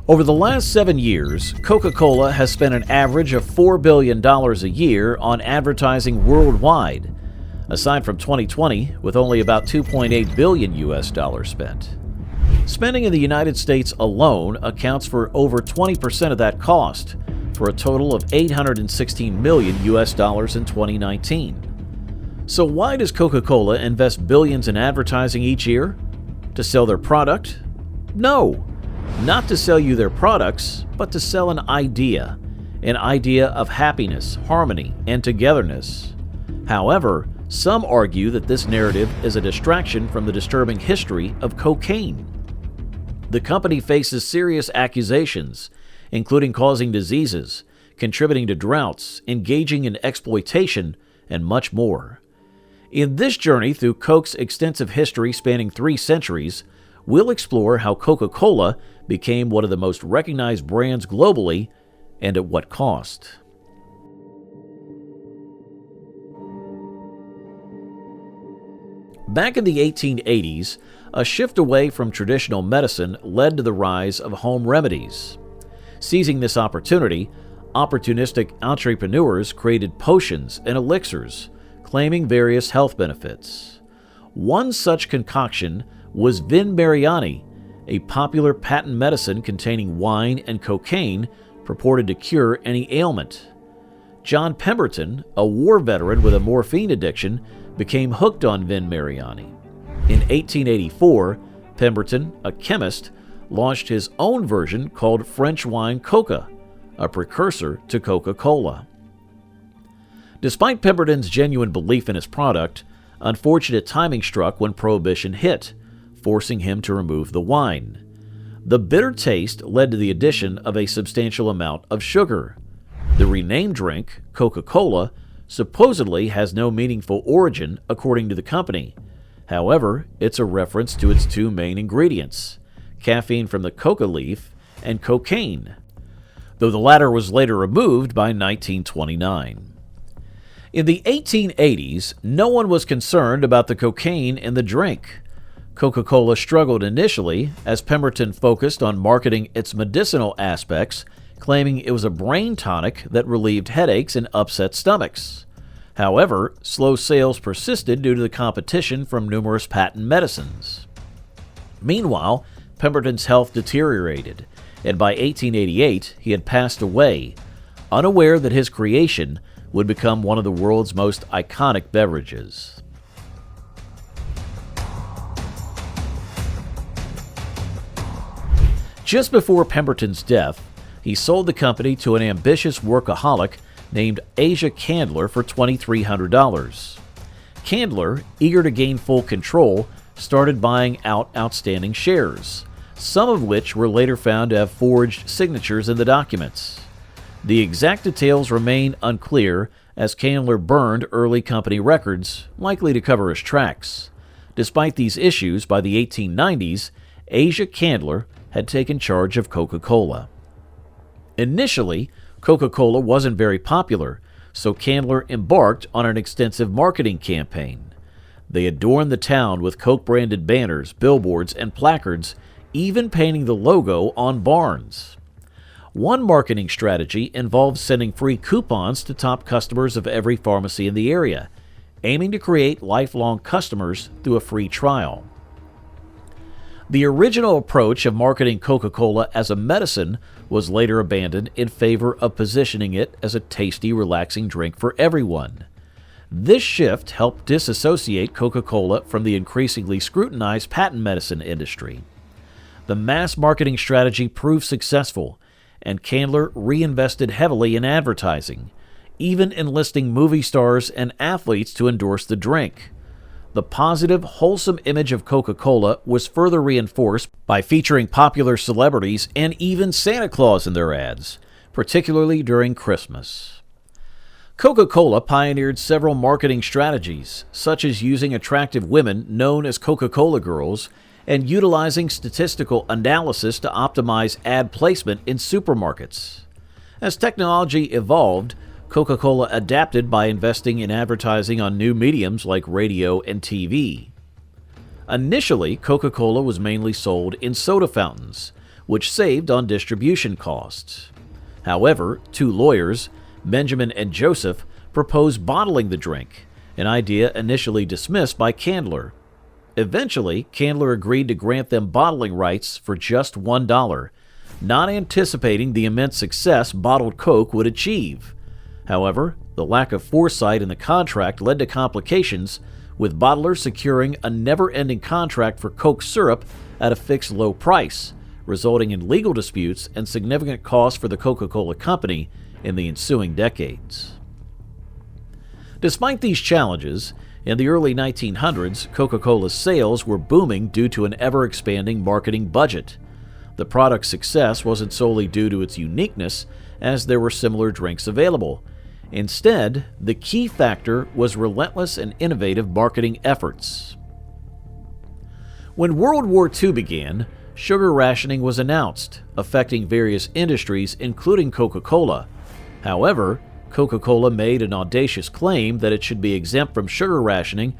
Over the last 7 years, Coca Cola has spent an average of $4 billion a year on advertising worldwide, aside from 2020, with only about $2.8 billion spent. Spending in the United States alone accounts for over 20% of that cost, for a total of $816 million in 2019. So why does Coca Cola invest billions in advertising each year? To sell their product? No, not to sell you their products, but to sell an idea of happiness, harmony, and togetherness. However, some argue that this narrative is a distraction from the disturbing history of cocaine. The company faces serious accusations, including causing diseases, contributing to droughts, engaging in exploitation, and much more. In this journey through Coke's extensive history spanning 3 centuries, we'll explore how Coca-Cola became one of the most recognized brands globally and at what cost. Back in the 1880s, a shift away from traditional medicine led to the rise of home remedies. Seizing this opportunity, opportunistic entrepreneurs created potions and elixirs, claiming various health benefits. One such concoction was Vin Mariani, a popular patent medicine containing wine and cocaine purported to cure any ailment. John Pemberton, a war veteran with a morphine addiction, became hooked on Vin Mariani. In 1884, Pemberton, a chemist, launched his own version called French wine coca, a precursor to Coca-Cola. Despite Pemberton's genuine belief in his product, unfortunate timing struck when Prohibition hit, forcing him to remove the wine. The bitter taste led to the addition of a substantial amount of sugar. The renamed drink, Coca-Cola, supposedly has no meaningful origin according to the company. However, it's a reference to its 2 main ingredients, caffeine from the coca leaf and cocaine, though the latter was later removed by 1929. In the 1880s, no one was concerned about the cocaine in the drink. Coca-Cola struggled initially as Pemberton focused on marketing its medicinal aspects, claiming it was a brain tonic that relieved headaches and upset stomachs. However, slow sales persisted due to the competition from numerous patent medicines. Meanwhile, Pemberton's health deteriorated, and by 1888 he had passed away, unaware that his creation would become one of the world's most iconic beverages. Just before Pemberton's death, he sold the company to an ambitious workaholic named Asa Candler for $2,300. Candler, eager to gain full control, started buying out outstanding shares, some of which were later found to have forged signatures in the documents. The exact details remain unclear as Candler burned early company records, likely to cover his tracks. Despite these issues, by the 1890s, Asa Candler had taken charge of Coca-Cola. Initially, Coca-Cola wasn't very popular, so Candler embarked on an extensive marketing campaign. They adorned the town with Coke-branded banners, billboards, and placards, even painting the logo on barns. One marketing strategy involved sending free coupons to top customers of every pharmacy in the area, aiming to create lifelong customers through a free trial. The original approach of marketing Coca-Cola as a medicine was later abandoned in favor of positioning it as a tasty, relaxing drink for everyone. This shift helped disassociate Coca-Cola from the increasingly scrutinized patent medicine industry. The mass marketing strategy proved successful, and Candler reinvested heavily in advertising, even enlisting movie stars and athletes to endorse the drink. The positive, wholesome image of Coca-Cola was further reinforced by featuring popular celebrities and even Santa Claus in their ads, particularly during Christmas. Coca-Cola pioneered several marketing strategies, such as using attractive women known as Coca-Cola girls and utilizing statistical analysis to optimize ad placement in supermarkets. As technology evolved, Coca-Cola adapted by investing in advertising on new mediums like radio and TV. Initially, Coca-Cola was mainly sold in soda fountains, which saved on distribution costs. However, two lawyers, Benjamin and Joseph, proposed bottling the drink, an idea initially dismissed by Candler. Eventually, Candler agreed to grant them bottling rights for just $1, not anticipating the immense success bottled Coke would achieve. However, the lack of foresight in the contract led to complications, with bottlers securing a never-ending contract for Coke syrup at a fixed low price, resulting in legal disputes and significant costs for the Coca-Cola Company in the ensuing decades. Despite these challenges, in the early 1900s, Coca-Cola's sales were booming due to an ever-expanding marketing budget. The product's success wasn't solely due to its uniqueness, as there were similar drinks available. Instead, the key factor was relentless and innovative marketing efforts. When World War II began, sugar rationing was announced, affecting various industries, including Coca-Cola. However, Coca-Cola made an audacious claim that it should be exempt from sugar rationing,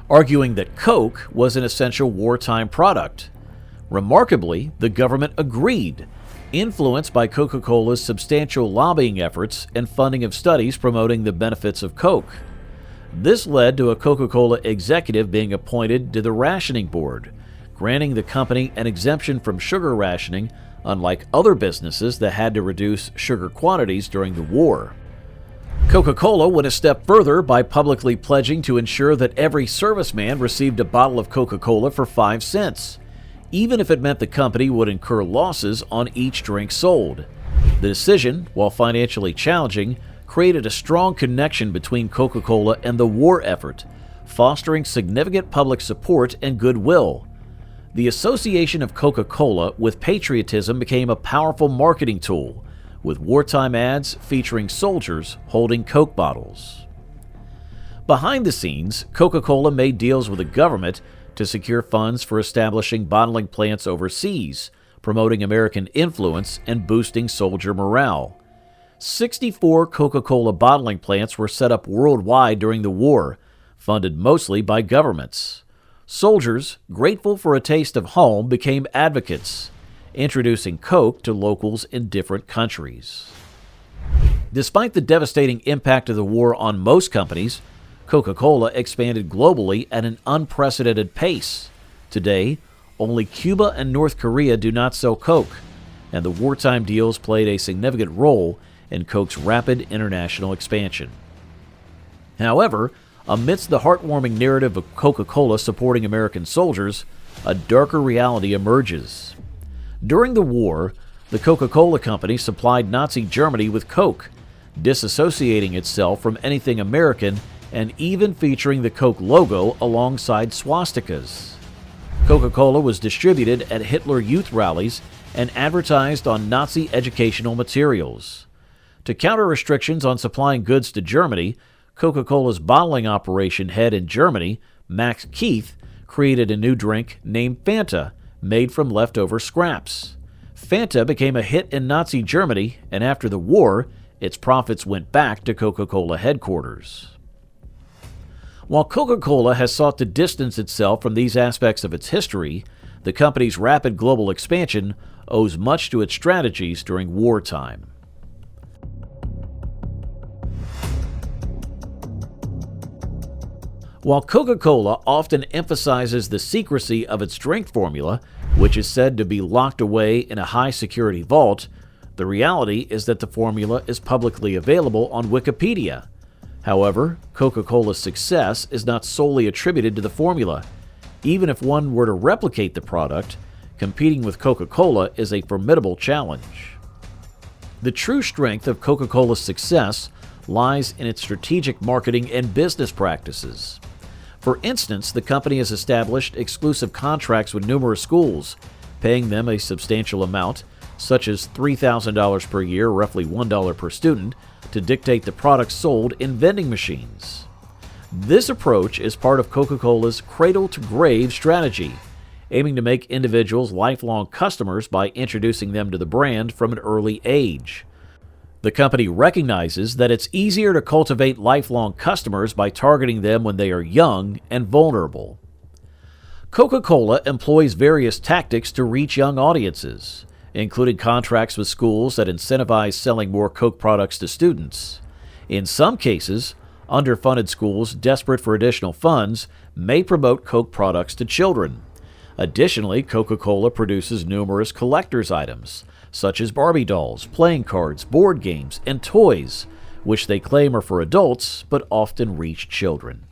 arguing that Coke was an essential wartime product. Remarkably, the government agreed, influenced by Coca-Cola's substantial lobbying efforts and funding of studies promoting the benefits of Coke. This led to a Coca-Cola executive being appointed to the rationing board, granting the company an exemption from sugar rationing, unlike other businesses that had to reduce sugar quantities during the war. Coca-Cola went a step further by publicly pledging to ensure that every serviceman received a bottle of Coca-Cola for 5 cents, even if it meant the company would incur losses on each drink sold. The decision, while financially challenging, created a strong connection between Coca-Cola and the war effort, fostering significant public support and goodwill. The association of Coca-Cola with patriotism became a powerful marketing tool, with wartime ads featuring soldiers holding Coke bottles. Behind the scenes, Coca-Cola made deals with the government to secure funds for establishing bottling plants overseas, promoting American influence and boosting soldier morale. 64 Coca-Cola bottling plants were set up worldwide during the war, funded mostly by governments. Soldiers, grateful for a taste of home, became advocates, introducing Coke to locals in different countries. Despite the devastating impact of the war on most companies, Coca-Cola expanded globally at an unprecedented pace. Today, only Cuba and North Korea do not sell Coke, and the wartime deals played a significant role in Coke's rapid international expansion. However, amidst the heartwarming narrative of Coca-Cola supporting American soldiers, a darker reality emerges. During the war, the Coca-Cola Company supplied Nazi Germany with Coke, disassociating itself from anything American and even featuring the Coke logo alongside swastikas. Coca-Cola was distributed at Hitler Youth rallies and advertised on Nazi educational materials. To counter restrictions on supplying goods to Germany, Coca-Cola's bottling operation head in Germany, Max Keith, created a new drink named Fanta, made from leftover scraps. Fanta became a hit in Nazi Germany, and after the war, its profits went back to Coca-Cola headquarters. While Coca-Cola has sought to distance itself from these aspects of its history, the company's rapid global expansion owes much to its strategies during wartime. While Coca-Cola often emphasizes the secrecy of its drink formula, which is said to be locked away in a high-security vault, the reality is that the formula is publicly available on Wikipedia. However, Coca-Cola's success is not solely attributed to the formula. Even if one were to replicate the product, competing with Coca-Cola is a formidable challenge. The true strength of Coca-Cola's success lies in its strategic marketing and business practices. For instance, the company has established exclusive contracts with numerous schools, paying them a substantial amount, such as $3,000 per year, roughly $1 per student, to dictate the products sold in vending machines. This approach is part of Coca-Cola's cradle-to-grave strategy, aiming to make individuals lifelong customers by introducing them to the brand from an early age. The company recognizes that it's easier to cultivate lifelong customers by targeting them when they are young and vulnerable. Coca-Cola employs various tactics to reach young audiences, including contracts with schools that incentivize selling more Coke products to students. In some cases, underfunded schools desperate for additional funds may promote Coke products to children. Additionally, Coca Cola produces numerous collector's items, such as Barbie dolls, playing cards, board games, and toys, which they claim are for adults but often reach children.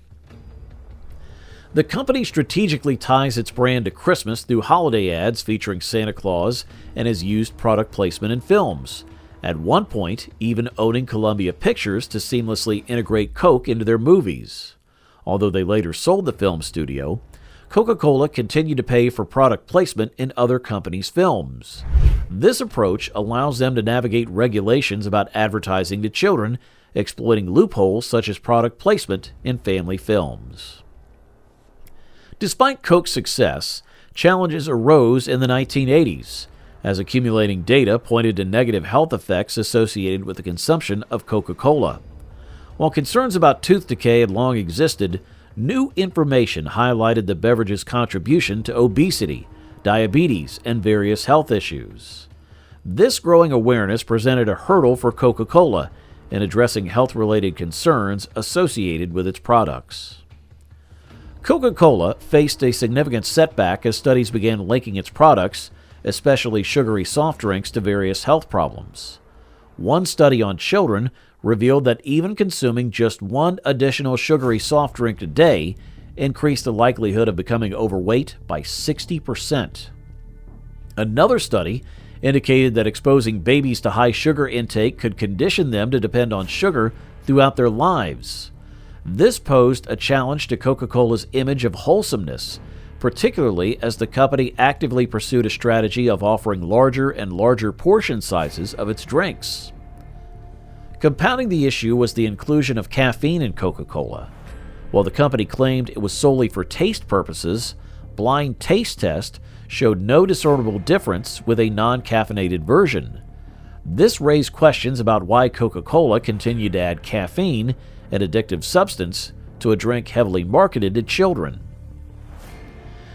The company strategically ties its brand to Christmas through holiday ads featuring Santa Claus and has used product placement in films, at one point even owning Columbia Pictures to seamlessly integrate Coke into their movies. Although they later sold the film studio, Coca-Cola continued to pay for product placement in other companies' films. This approach allows them to navigate regulations about advertising to children, exploiting loopholes such as product placement in family films. Despite Coke's success, challenges arose in the 1980s, as accumulating data pointed to negative health effects associated with the consumption of Coca-Cola. While concerns about tooth decay had long existed, new information highlighted the beverage's contribution to obesity, diabetes, and various health issues. This growing awareness presented a hurdle for Coca-Cola in addressing health-related concerns associated with its products. Coca-Cola faced a significant setback as studies began linking its products, especially sugary soft drinks, to various health problems. One study on children revealed that even consuming just one additional sugary soft drink a day increased the likelihood of becoming overweight by 60%. Another study indicated that exposing babies to high sugar intake could condition them to depend on sugar throughout their lives. This posed a challenge to Coca-Cola's image of wholesomeness, particularly as the company actively pursued a strategy of offering larger and larger portion sizes of its drinks. Compounding the issue was the inclusion of caffeine in Coca-Cola. While the company claimed it was solely for taste purposes, blind taste tests showed no discernible difference with a non-caffeinated version. This raised questions about why Coca-Cola continued to add caffeine, an addictive substance, to a drink heavily marketed to children.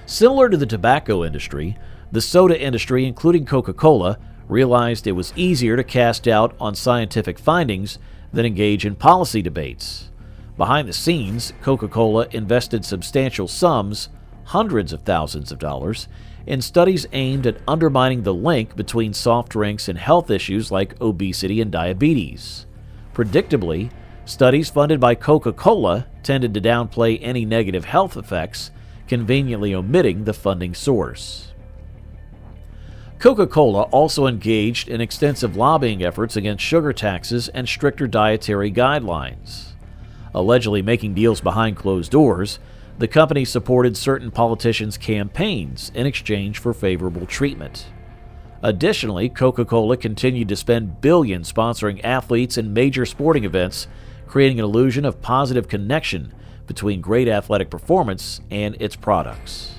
Similar to the tobacco industry, the soda industry, including Coca-Cola, realized it was easier to cast doubt on scientific findings than engage in policy debates. Behind the scenes, Coca-Cola invested substantial sums, hundreds of thousands of dollars, in studies aimed at undermining the link between soft drinks and health issues like obesity and diabetes. Predictably, studies funded by Coca-Cola tended to downplay any negative health effects, conveniently omitting the funding source. Coca-Cola also engaged in extensive lobbying efforts against sugar taxes and stricter dietary guidelines. Allegedly making deals behind closed doors, the company supported certain politicians' campaigns in exchange for favorable treatment. Additionally, Coca-Cola continued to spend billions sponsoring athletes in major sporting events, creating an illusion of positive connection between great athletic performance and its products.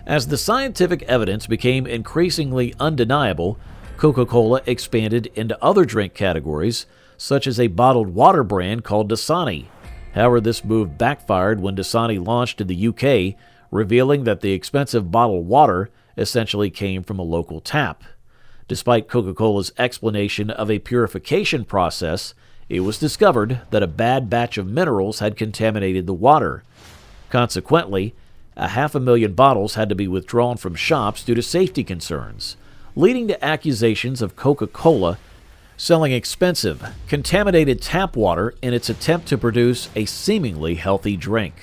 As the scientific evidence became increasingly undeniable, Coca-Cola expanded into other drink categories, such as a bottled water brand called Dasani. However, this move backfired when Dasani launched in the UK, revealing that the expensive bottled water essentially came from a local tap. Despite Coca-Cola's explanation of a purification process, it was discovered that a bad batch of minerals had contaminated the water. Consequently, 500,000 bottles had to be withdrawn from shops due to safety concerns, leading to accusations of Coca-Cola selling expensive, contaminated tap water in its attempt to produce a seemingly healthy drink.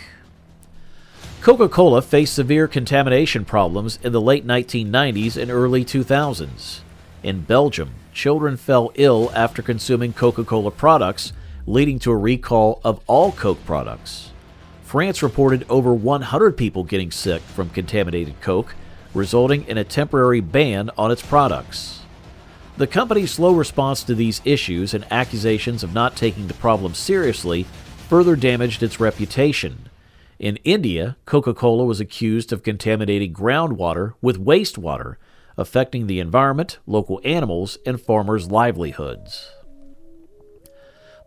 Coca-Cola faced severe contamination problems in the late 1990s and early 2000s. In Belgium, children fell ill after consuming Coca-Cola products, leading to a recall of all Coke products. France reported over 100 people getting sick from contaminated Coke, resulting in a temporary ban on its products. The company's slow response to these issues and accusations of not taking the problem seriously further damaged its reputation. In India, Coca-Cola was accused of contaminating groundwater with wastewater, affecting the environment, local animals, and farmers' livelihoods.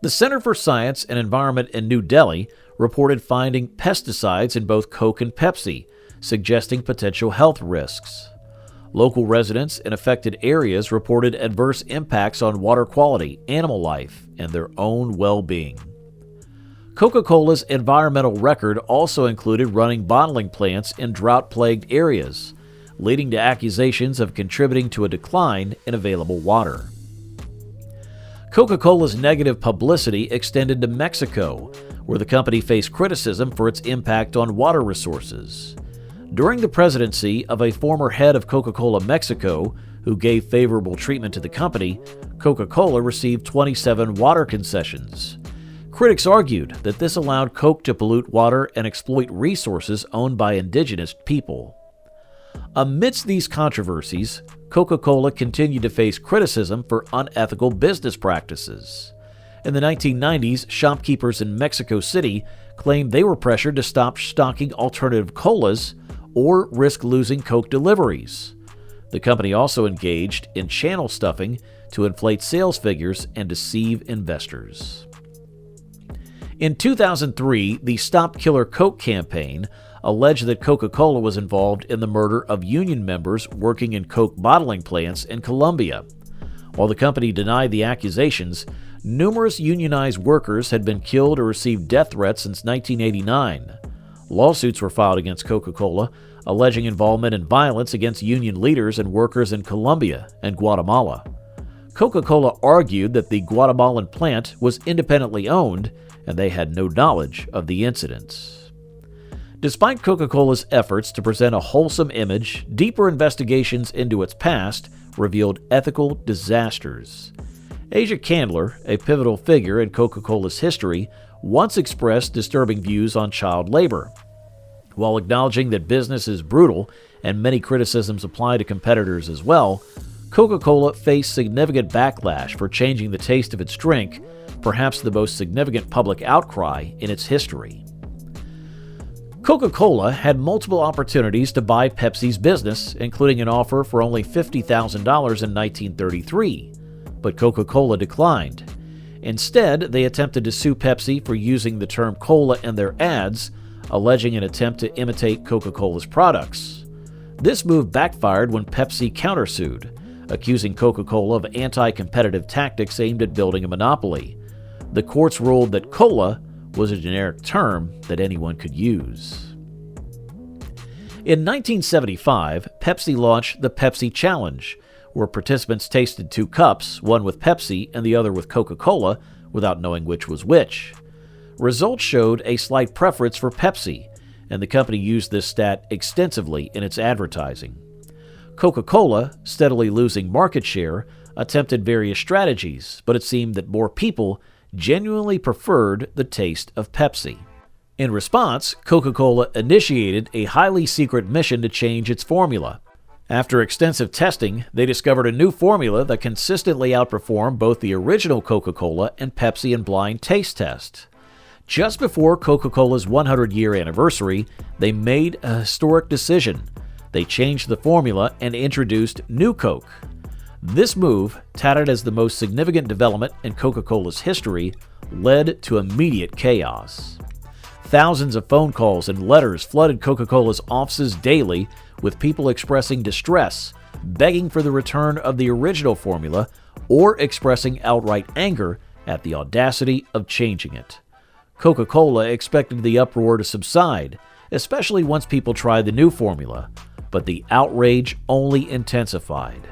The Center for Science and Environment in New Delhi reported finding pesticides in both Coke and Pepsi, suggesting potential health risks. Local residents in affected areas reported adverse impacts on water quality, animal life, and their own well-being. Coca-Cola's environmental record also included running bottling plants in drought-plagued areas, leading to accusations of contributing to a decline in available water. Coca-Cola's negative publicity extended to Mexico, where the company faced criticism for its impact on water resources. During the presidency of a former head of Coca-Cola Mexico, who gave favorable treatment to the company, Coca-Cola received 27 water concessions. Critics argued that this allowed Coke to pollute water and exploit resources owned by indigenous people. Amidst these controversies, Coca-Cola continued to face criticism for unethical business practices. In the 1990s, shopkeepers in Mexico City claimed they were pressured to stop stocking alternative colas or risk losing Coke deliveries. The company also engaged in channel stuffing to inflate sales figures and deceive investors. In 2003, the Stop Killer Coke campaign alleged that Coca-Cola was involved in the murder of union members working in Coke bottling plants in Colombia. While the company denied the accusations, numerous unionized workers had been killed or received death threats since 1989. Lawsuits were filed against Coca-Cola, alleging involvement in violence against union leaders and workers in Colombia and Guatemala. Coca-Cola argued that the Guatemalan plant was independently owned and they had no knowledge of the incidents. Despite Coca-Cola's efforts to present a wholesome image, deeper investigations into its past revealed ethical disasters. Asia Candler, a pivotal figure in Coca-Cola's history, once expressed disturbing views on child labor. While acknowledging that business is brutal and many criticisms apply to competitors as well, Coca-Cola faced significant backlash for changing the taste of its drink, perhaps the most significant public outcry in its history. Coca-Cola had multiple opportunities to buy Pepsi's business, including an offer for only $50,000 in 1933, but Coca-Cola declined. Instead, they attempted to sue Pepsi for using the term cola in their ads, alleging an attempt to imitate Coca-Cola's products. This move backfired when Pepsi countersued, accusing Coca-Cola of anti-competitive tactics aimed at building a monopoly. The courts ruled that cola was a generic term that anyone could use. In 1975, Pepsi launched the Pepsi Challenge, where participants tasted two cups, one with Pepsi and the other with Coca-Cola, without knowing which was which. Results showed a slight preference for Pepsi, and the company used this stat extensively in its advertising. Coca-Cola, steadily losing market share, attempted various strategies, but it seemed that more people genuinely preferred the taste of Pepsi. In response, Coca-Cola initiated a highly secret mission to change its formula. After extensive testing, they discovered a new formula that consistently outperformed both the original Coca-Cola and Pepsi in blind taste tests. Just before Coca-Cola's 100-year anniversary, they made a historic decision. They changed the formula and introduced New Coke. This move, touted as the most significant development in Coca-Cola's history, led to immediate chaos. Thousands of phone calls and letters flooded Coca-Cola's offices daily, with people expressing distress, begging for the return of the original formula, or expressing outright anger at the audacity of changing it. Coca-Cola expected the uproar to subside, especially once people tried the new formula, but the outrage only intensified.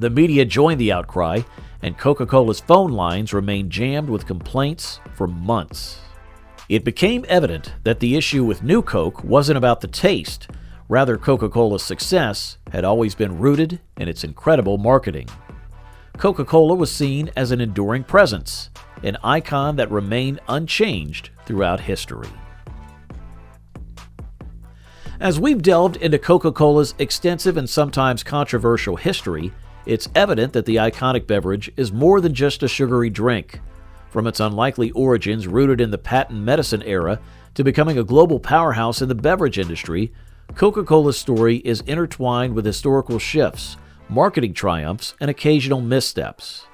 The media joined the outcry, and Coca-Cola's phone lines remained jammed with complaints for months. It became evident that the issue with New Coke wasn't about the taste. Rather, Coca-Cola's success had always been rooted in its incredible marketing. Coca-Cola was seen as an enduring presence, an icon that remained unchanged throughout history. As we've delved into Coca-Cola's extensive and sometimes controversial history, it's evident that the iconic beverage is more than just a sugary drink. From its unlikely origins rooted in the patent medicine era to becoming a global powerhouse in the beverage industry, Coca-Cola's story is intertwined with historical shifts, marketing triumphs, and occasional missteps.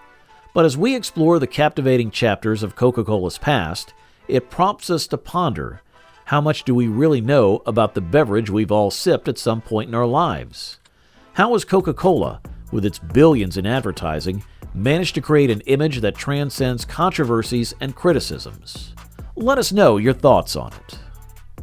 But as we explore the captivating chapters of Coca-Cola's past, it prompts us to ponder, how much do we really know about the beverage we've all sipped at some point in our lives? How has Coca Cola, with its billions in advertising, managed to create an image that transcends controversies and criticisms? Let us know your thoughts on it.